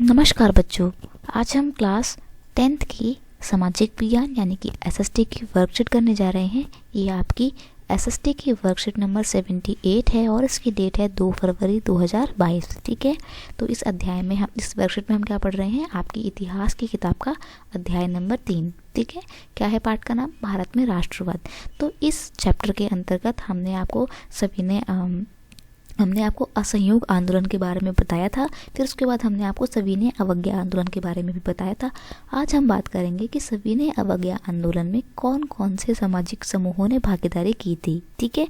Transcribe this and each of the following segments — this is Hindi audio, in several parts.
नमस्कार बच्चों, आज हम क्लास 10th की सामाजिक विज्ञान यानी कि एसएसटी की वर्कशीट करने जा रहे हैं। ये आपकी एसएसटी की वर्कशीट नंबर 78 है और इसकी डेट है 2 फरवरी 2022। ठीक है, तो इस अध्याय में हम इस वर्कशीट में हम क्या पढ़ रहे हैं, आपकी इतिहास की किताब का अध्याय नंबर 3। ठीक है, क्या है पाठ का नाम, भारत में राष्ट्रवाद। तो इस चैप्टर के अंतर्गत हमने आपको असहयोग आंदोलन के बारे में बताया था, फिर उसके बाद हमने आपको सविनय अवज्ञा आंदोलन के बारे में भी बताया था। आज हम बात करेंगे कि सविनय अवज्ञा आंदोलन में कौन कौन से सामाजिक समूहों ने भागीदारी की थी। ठीक है,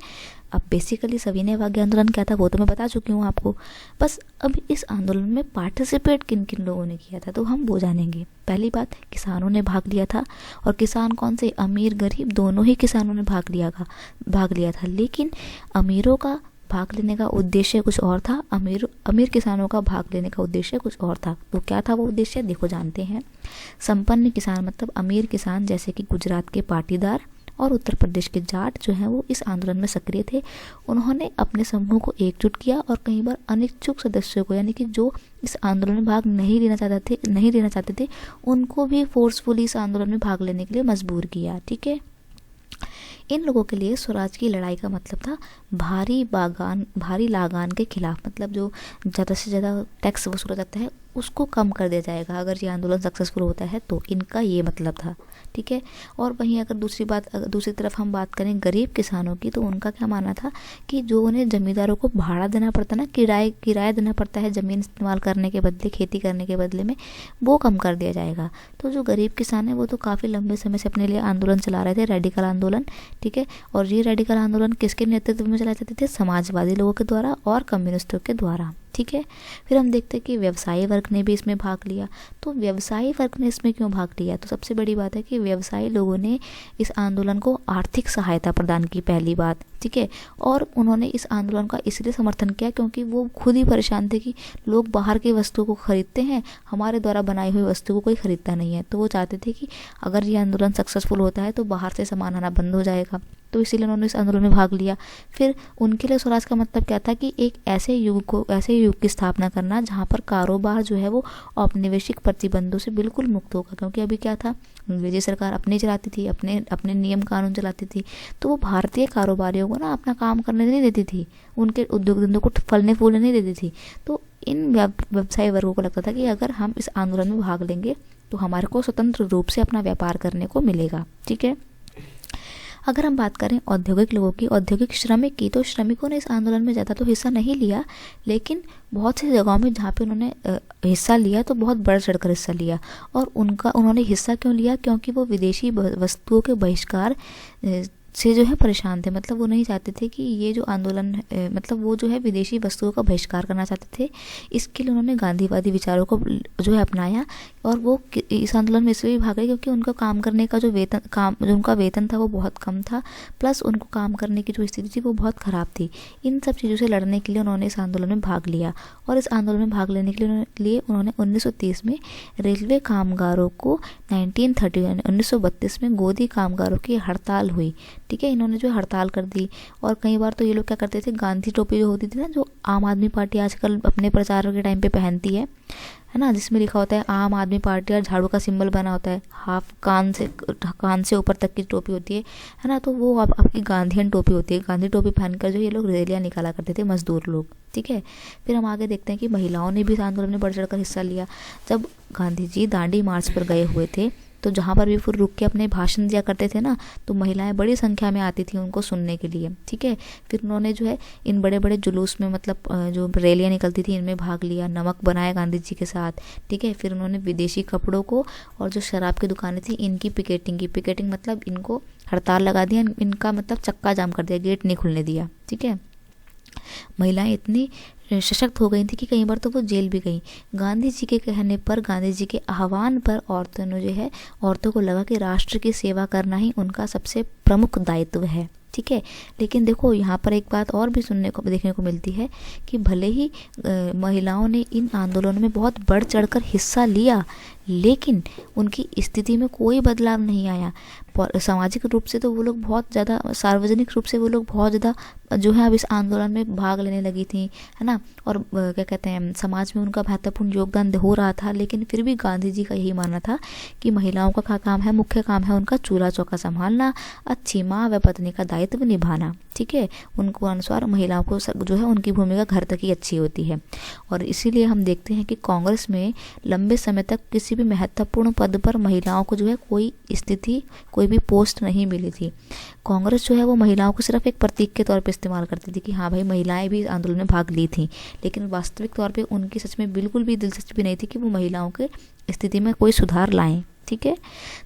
अब बेसिकली सविनय अवज्ञा आंदोलन क्या था वो तो मैं बता चुकी हूँ आपको। बस अब इस आंदोलन में पार्टिसिपेट किन किन लोगों ने किया था तो हम वो जानेंगे। पहली बात, किसानों ने भाग लिया था, और किसान कौन से, अमीर गरीब दोनों ही किसानों ने भाग लिया था। लेकिन अमीरों का भाग लेने का उद्देश्य कुछ और था, अमीर किसानों का भाग लेने का उद्देश्य कुछ और था। तो क्या था वो उद्देश्य, देखो जानते हैं। संपन्न किसान मतलब अमीर किसान जैसे कि गुजरात के पाटीदार और उत्तर प्रदेश के जाट जो हैं वो इस आंदोलन में सक्रिय थे। उन्होंने अपने समूह को एकजुट किया और कई बार अनिच्छुक सदस्यों को, यानी कि जो इस आंदोलन में भाग नहीं लेना चाहते थे उनको भी फोर्सफुली इस आंदोलन में भाग लेने के लिए मजबूर किया। ठीक है, इन लोगों के लिए स्वराज की लड़ाई का मतलब था भारी लागान के खिलाफ, मतलब जो ज़्यादा से ज़्यादा टैक्स वसूला जाता है उसको कम कर दिया जाएगा अगर ये आंदोलन सक्सेसफुल होता है, तो इनका ये मतलब था। ठीक है, और वहीं अगर दूसरी तरफ हम बात करें गरीब किसानों की, तो उनका क्या मानना था कि जो उन्हें जमींदारों को भाड़ा देना पड़ता ना, किराया देना पड़ता है ज़मीन इस्तेमाल करने के बदले, खेती करने के बदले में, वो कम कर दिया जाएगा। तो जो गरीब किसान है वो तो काफ़ी लंबे समय से अपने लिए आंदोलन चला रहे थे, रेडिकल आंदोलन। ठीक है, और ये रेडिकल आंदोलन किसके नेतृत्व में चलाए जाते थे, समाजवादी लोगों के द्वारा और कम्युनिस्टों के द्वारा। ठीक है, फिर हम देखते हैं कि व्यवसायी वर्ग ने भी इसमें भाग लिया। तो व्यवसायी वर्ग ने इसमें क्यों भाग लिया, तो सबसे बड़ी बात है कि व्यवसायी लोगों ने इस आंदोलन को आर्थिक सहायता प्रदान की, पहली बात। ठीक है, और उन्होंने इस आंदोलन का इसलिए समर्थन किया क्योंकि वो खुद ही परेशान थे कि लोग बाहर की वस्तुओं को खरीदते हैं, हमारे द्वारा बनाई हुई वस्तु को कोई खरीदता नहीं है। तो वो चाहते थे कि अगर ये आंदोलन सक्सेसफुल होता है तो बाहर से सामान आना बंद हो जाएगा, तो इसीलिए उन्होंने इस आंदोलन में भाग लिया। फिर उनके लिए स्वराज का मतलब क्या था कि एक ऐसे युग की स्थापना करना जहाँ पर कारोबार जो है वो औपनिवेशिक प्रतिबंधों से बिल्कुल मुक्त होगा। क्योंकि अभी क्या था, अंग्रेजी सरकार अपने चलाती थी, अपने नियम कानून चलाती थी, तो वो भारतीय कारोबारियों को ना अपना काम करने नहीं देती थी, उनके उद्योग धंधों को फलने फूलने नहीं देती थी। तो इन व्यवसायी वर्गों को लगता था कि अगर हम इस आंदोलन में भाग लेंगे तो हमारे को स्वतंत्र रूप से अपना व्यापार करने को मिलेगा। ठीक है, अगर हम बात करें औद्योगिक लोगों की, औद्योगिक श्रमिक की, तो श्रमिकों ने इस आंदोलन में ज़्यादा तो हिस्सा नहीं लिया, लेकिन बहुत सी जगहों में जहाँ पे उन्होंने हिस्सा लिया तो बहुत बढ़ चढ़कर हिस्सा लिया। और उन्होंने हिस्सा क्यों लिया, क्योंकि वो विदेशी वस्तुओं के बहिष्कार से जो है परेशान थे। मतलब वो नहीं चाहते थे कि ये जो आंदोलन मतलब वो जो है विदेशी वस्तुओं का बहिष्कार करना चाहते थे। इसके लिए उन्होंने गांधीवादी विचारों को जो है अपनाया, और वो इस आंदोलन में इसलिए भाग गए क्योंकि उनका काम करने का जो उनका वेतन था वो बहुत कम था, प्लस उनको काम करने की जो स्थिति थी वो बहुत ख़राब थी। इन सब चीज़ों से लड़ने के लिए उन्होंने इस आंदोलन में भाग लिया, और इस आंदोलन में भाग लेने के लिए उन्होंने 1930 में रेलवे कामगारों को 1932 में गोदी कामगारों की हड़ताल हुई। ठीक है, इन्होंने जो हड़ताल कर दी। और कई बार तो ये लोग क्या करते थे, गांधी टोपी जो होती थी ना, जो आम आदमी पार्टी आजकल अपने प्रचार के टाइम पे पहनती है ना, जिसमें लिखा होता है आम आदमी पार्टी और झाड़ू का सिंबल बना होता है, हाफ कान से ऊपर तक की टोपी होती है ना, तो वो आपकी गांधीयन टोपी होती है। गांधी टोपी पहनकर जो ये लोग रैलियाँ निकाला करते थे, मजदूर लोग। ठीक है, फिर हम आगे देखते हैं कि महिलाओं ने भी इस आंदोलन में बढ़ चढ़कर हिस्सा लिया। जब गांधी जी दांडी मार्च पर गए हुए थे तो जहाँ पर भी फिर रुक के अपने भाषण दिया करते थे ना, तो महिलाएं बड़ी संख्या में आती थी उनको सुनने के लिए। ठीक है, फिर उन्होंने जो है इन बड़े बड़े जुलूस में, मतलब जो रैलियाँ निकलती थी इनमें भाग लिया, नमक बनाया गांधी जी के साथ। ठीक है, फिर उन्होंने विदेशी कपड़ों को और जो शराब की दुकानें थी इनकी पिकेटिंग मतलब इनको हड़ताल लगा दिया, इनका मतलब चक्का जाम कर दिया, गेट नहीं खुलने दिया। ठीक है, महिलाएं इतनी सशक्त हो गई थी कि कई बार तो वो जेल भी गई। गांधी जी के कहने पर, गांधी जी के आह्वान पर औरतों को लगा कि राष्ट्र की सेवा करना ही उनका सबसे प्रमुख दायित्व है। ठीक है, लेकिन देखो यहाँ पर एक बात और भी देखने को मिलती है कि भले ही महिलाओं ने इन आंदोलनों में बहुत बढ़ चढ़कर हिस्सा लिया, लेकिन उनकी स्थिति में कोई बदलाव नहीं आया। सामाजिक रूप से तो वो लोग बहुत ज़्यादा, सार्वजनिक रूप से वो लोग बहुत ज़्यादा जो है अब इस आंदोलन में भाग लेने लगी थी, है ना, और क्या कहते हैं, समाज में उनका महत्वपूर्ण योगदान हो रहा था। लेकिन फिर भी गांधी जी का यही मानना था कि महिलाओं का काम है, मुख्य काम है उनका चूल्हा चौका संभालना, अच्छी माँ व पत्नी का दायित्व निभाना। ठीक है, उनको अनुसार महिलाओं को जो है उनकी भूमिका घर तक ही अच्छी होती है। और इसीलिए हम देखते हैं कि कांग्रेस में लंबे समय तक किसी भी महत्वपूर्ण पद पर महिलाओं को जो है कोई स्थिति, कोई भी पोस्ट नहीं मिली थी। कांग्रेस जो है वो महिलाओं को सिर्फ एक प्रतीक के तौर पे इस्तेमाल करती थी कि हाँ भाई महिलाएं भी आंदोलन में भाग ली थी, लेकिन वास्तविक तौर पे उनकी सच में बिल्कुल भी दिलचस्पी नहीं थी कि वो महिलाओं के स्थिति में कोई सुधार लाएं। ठीक है,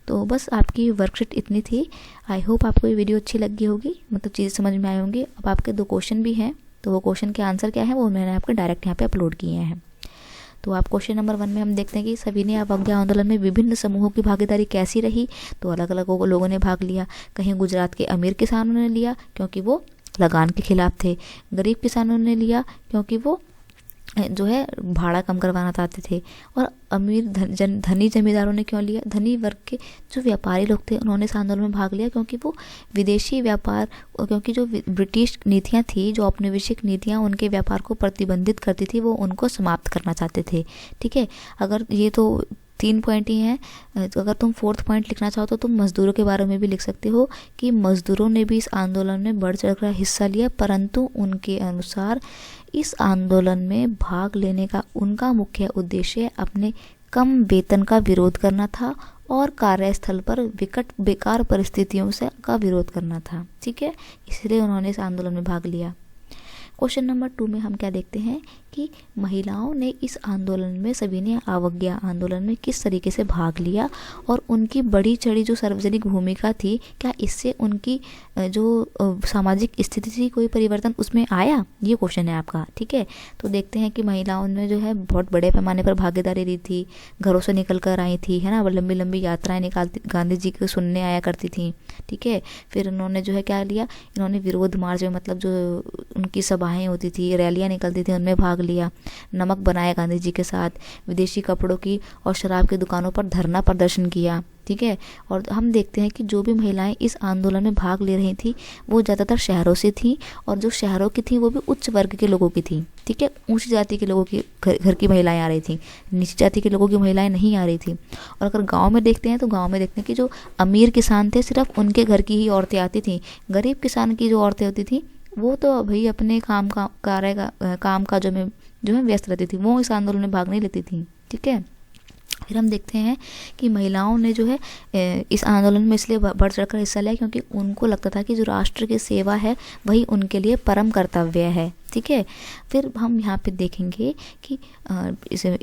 तो बस आपकी वर्कशीट इतनी थी। आई होप आपको ये वीडियो अच्छी लगी होगी, मतलब चीज़ें समझ में आई होंगी। अब आपके 2 क्वेश्चन भी हैं, तो वो क्वेश्चन के आंसर क्या है वो मैंने आपके डायरेक्ट यहाँ पे अपलोड किए हैं। तो आप क्वेश्चन नंबर 1 में हम देखते हैं कि सविनय अवज्ञा आंदोलन में विभिन्न समूहों की भागीदारी कैसी रही। तो अलग अलग लोगों ने भाग लिया। कहीं गुजरात के अमीर किसानों ने लिया क्योंकि वो लगान के खिलाफ थे, गरीब किसानों ने लिया क्योंकि वो जो है भाड़ा कम करवाना चाहते थे, और अमीर धनी जमींदारों ने क्यों लिया, धनी वर्ग के जो व्यापारी लोग थे उन्होंने इस आंदोलन में भाग लिया क्योंकि वो विदेशी व्यापार, क्योंकि जो ब्रिटिश नीतियां थी, जो औपनिवेशिक नीतियां उनके व्यापार को प्रतिबंधित करती थी, वो उनको समाप्त करना चाहते थे। ठीक है, अगर ये तो 3 पॉइंट ही हैं, तो अगर तुम 4th पॉइंट लिखना चाहो तो तुम मजदूरों के बारे में भी लिख सकते हो कि मजदूरों ने भी इस आंदोलन में बढ़ चढ़कर हिस्सा लिया, परंतु उनके अनुसार इस आंदोलन में भाग लेने का उनका मुख्य उद्देश्य अपने कम वेतन का विरोध करना था और कार्यस्थल पर बेकार परिस्थितियों से का विरोध करना था। ठीक है, इसलिए उन्होंने इस आंदोलन में भाग लिया। क्वेश्चन नंबर 2 में हम क्या देखते हैं कि महिलाओं ने इस आंदोलन में, सविनय अवज्ञा आंदोलन में किस तरीके से भाग लिया और उनकी बढ़ी चढ़ी जो सार्वजनिक भूमिका थी, क्या इससे उनकी जो सामाजिक स्थिति थी कोई परिवर्तन उसमें आया, ये क्वेश्चन है आपका। ठीक है, तो देखते हैं कि महिलाओं ने जो है बहुत बड़े पैमाने पर भागीदारी दी थी, घरों से निकल कर आई थी, है ना, लंबी लंबी यात्राएं निकालती, गांधी जी को सुनने आया करती थी। ठीक है, फिर इन्होंने जो है क्या लिया, इन्होंने विरोध मार्च में, मतलब जो उनकी सभाएं होती थी, रैलियां निकलती थी, उनमें भाग लिया। नमक बनाया गांधी जी के साथ, विदेशी कपड़ों की और शराब की दुकानों पर धरना प्रदर्शन किया। ठीक है, और हम देखते हैं कि जो भी महिलाएं इस आंदोलन में भाग ले रही थी वो ज़्यादातर शहरों से थी, और जो शहरों की थी वो भी उच्च वर्ग के लोगों की थी। ठीक है, ऊंची जाति के लोगों की घर की महिलाएं आ रही थी, नीची जाति के लोगों की महिलाएं नहीं आ रही थी। और अगर गांव में देखते हैं तो गांव में देखते हैं कि जो अमीर किसान थे सिर्फ उनके घर की ही औरतें आती थी, गरीब किसान की जो औरतें होती थी वो तो भाई अपने काम का जो है व्यस्त रहती थी, वो इस आंदोलन में भाग नहीं लेती थी। ठीक है, फिर हम देखते हैं कि महिलाओं ने जो है इस आंदोलन में इसलिए बढ़ चढ़कर हिस्सा लिया क्योंकि उनको लगता था कि जो राष्ट्र की सेवा है वही उनके लिए परम कर्तव्य है। ठीक है, फिर हम यहाँ पे देखेंगे कि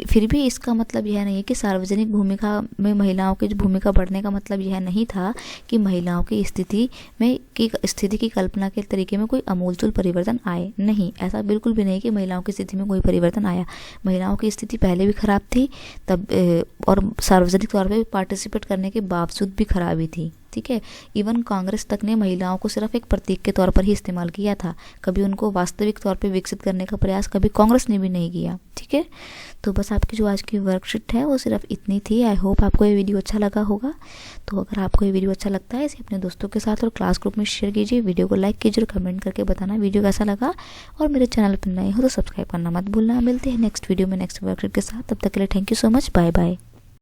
फिर भी इसका मतलब यह नहीं है कि सार्वजनिक भूमिका में महिलाओं की जो भूमिका बढ़ने का मतलब यह नहीं था कि महिलाओं की स्थिति की कल्पना के तरीके में कोई आमूलचूल परिवर्तन आए। नहीं, ऐसा बिल्कुल भी नहीं कि महिलाओं की स्थिति में कोई परिवर्तन आया। महिलाओं की स्थिति पहले भी खराब थी तब, और सार्वजनिक तौर पर पार्टिसिपेट करने के बावजूद भी खराब ही थी। ठीक है, इवन कांग्रेस तक ने महिलाओं को सिर्फ एक प्रतीक के तौर पर ही इस्तेमाल किया था, कभी उनको वास्तविक तौर पे विकसित करने का प्रयास कभी कांग्रेस ने भी नहीं किया। ठीक है, तो बस आपकी जो आज की वर्कशीट है वो सिर्फ इतनी थी। आई होप आपको ये वीडियो अच्छा लगा होगा। तो अगर आपको ये वीडियो अच्छा लगता है इसे अपने दोस्तों के साथ और क्लास ग्रुप में शेयर कीजिए, वीडियो को लाइक कीजिए और कमेंट करके बताना वीडियो कैसा लगा, और मेरे चैनल पर नए हो तो सब्सक्राइब करना मत भूलना। मिलते हैं नेक्स्ट वीडियो में नेक्स्ट वर्कशीट के साथ, तब तक के लिए thank you so much, bye bye.